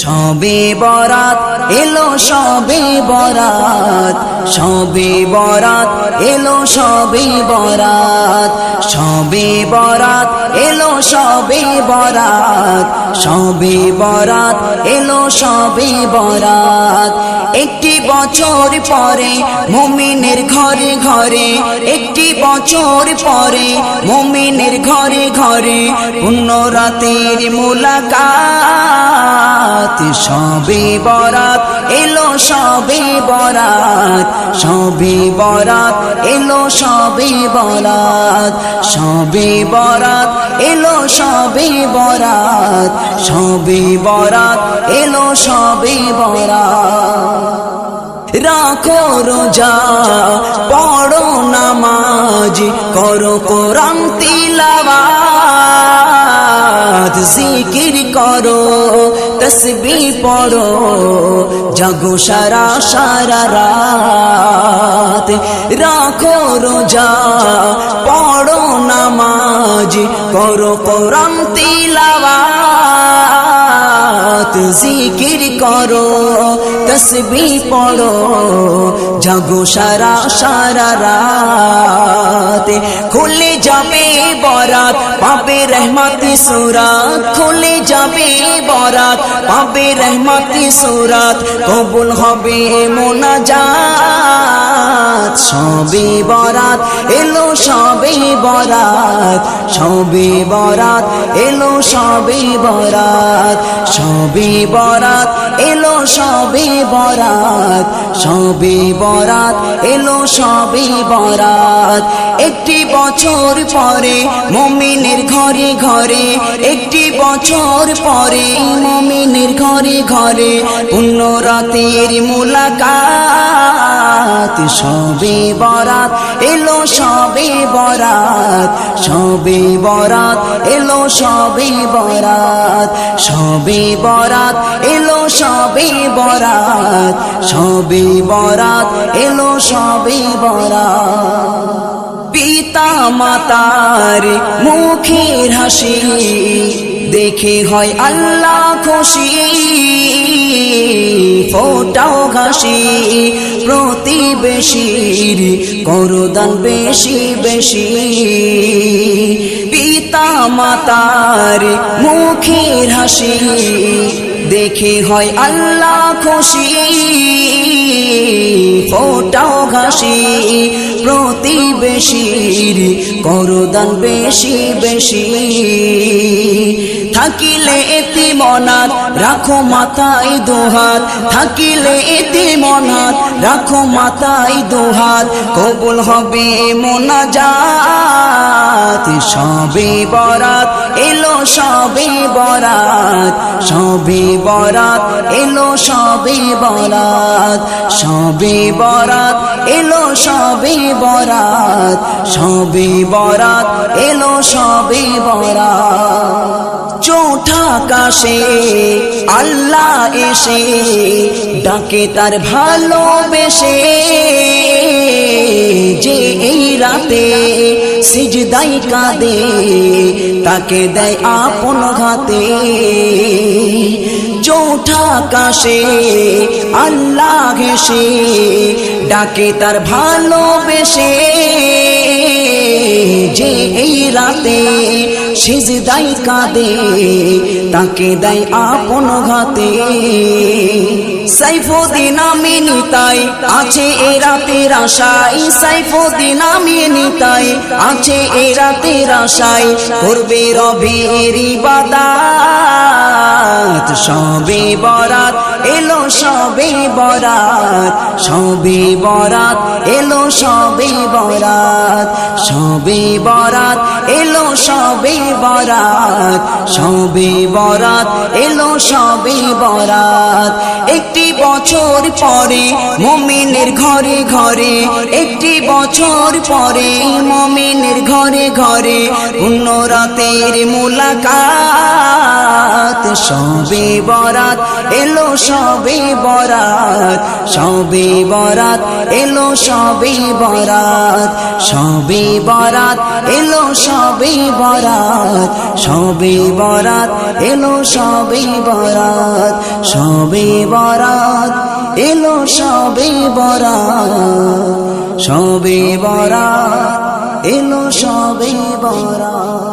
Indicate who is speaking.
Speaker 1: শবে বরাত এলো শবে বরাত, শবে বরাত এলো শবে বরাত, শবে বরাত এলো শবে বরাত, শবে বরাত এলো শবে বরাত। একটি বছর পরে মুমিনের ঘরে ঘরে, একটি বছর পরে মুমিনের ঘরে ঘরে পূর্ণ রাতের মুলাকাত। শবে বরাত এলো শবে বরাত, শবে বরাত এলো শবে বরাত, শবে বরাত এলো শবে বরাত, শবে বরাত এলো শবে বরাত। রাখো রোজা পড়ো নামাজ করো কোরআন তিলাওয়াত, জিকির করো তসবিহ পড়ো জাগো সারা সারা রাত। রাখো রোজা পড়ো নামাজ করো কোরআন তিলাওয়াত, জিকির করো তসবিহ পড়ো জাগো সারা সারা রাত। খুলে যাবে বরাত পাবে রহমতি সুরাত, খুলে যাবে বরাত পাবে রহমতি সুরাত, কবুল হবে মোনাজাত। শবে বরাত এলো শবে বরাত, শবে বরাত এলো শবে বরাত, শবে বরাত এলো শবে বরাত, শবে বরাত এলো শবে বরাত। একটি বছর পরে মুমিনের ঘরে ঘরে, একটি বছর পরে মুমিনের ঘরে ঘরে পূর্ণ রাতের মুলাকাত। শবে বরাত এলো শবে বরাত, শবে বরাত এলো শবে বরাত, শবে বরাত এলো শবে বরাত, শবে বরাত এলো শবে বরাত। পিতা মাতার মুখের হাসি দেখে হয় আল্লাহ খুশি, ফোটাও হাসি প্রতিবেশীর করো দান বেশি বেশি। পিতা মাতার মুখের হাসি দেখে হয় আল্লাহ খুশি, ফোটাও হাসি প্রতিবেশীর করো দান বেশি বেশি। থাকিলে এতিমনাত রাখো মাথায় দুহাত, থাকিলে এতিমনাত রাখো মাথায় দুহাত, কবুল হবে মোনাজাত। শবে বরাত এলো শবে বরাত, শবে বরাত এলো শবে বরাত, শবে বরাত এলো শবে বরাত, শবে বরাত এলো শবে বরাত। চৌঠা আকাশে আল্লাহ এসে ডাকে তার ভালোবেসে, যে এই রাতে সিজদাই কাঁদে তাকে দেয় আপন হাতে। চৌঠা আকাশে আল্লাহ এসে ডাকে তার ভালোবেসে, যে এই রাতে সিজদাই কাঁদে তাকে দেয় আপন হাতে। সাইফুদ্দিন আমিনী তাই আছে এ রাতের আশায়, সাইফুদ্দিন আমিনী তাই আছে এ রাতের আশায়, করবে রবের ইবাদত। শবে বরাত এলো শবে বরাত, শবে বরাত এলো শবে বরাত, শবে বরাত এলো শবে বরাত, শবে বরাত এলো শবে বরাত। একটি বছর পরে মুমিনের ঘরে ঘরে, একটি বছর পরে মুমিনের ঘরে ঘরে পূর্ণ রাতের মুলাকাত। শবে বরাত এলো সবে বরাত, সবে বরাত এলো সবে বরাত, সবে বরাত এলো সবে বরাত, সবে বরাত এলো সবে বরাত, সবে বরাত এলো সবে বরাত, সবে বরাত এলো সবে বরাত।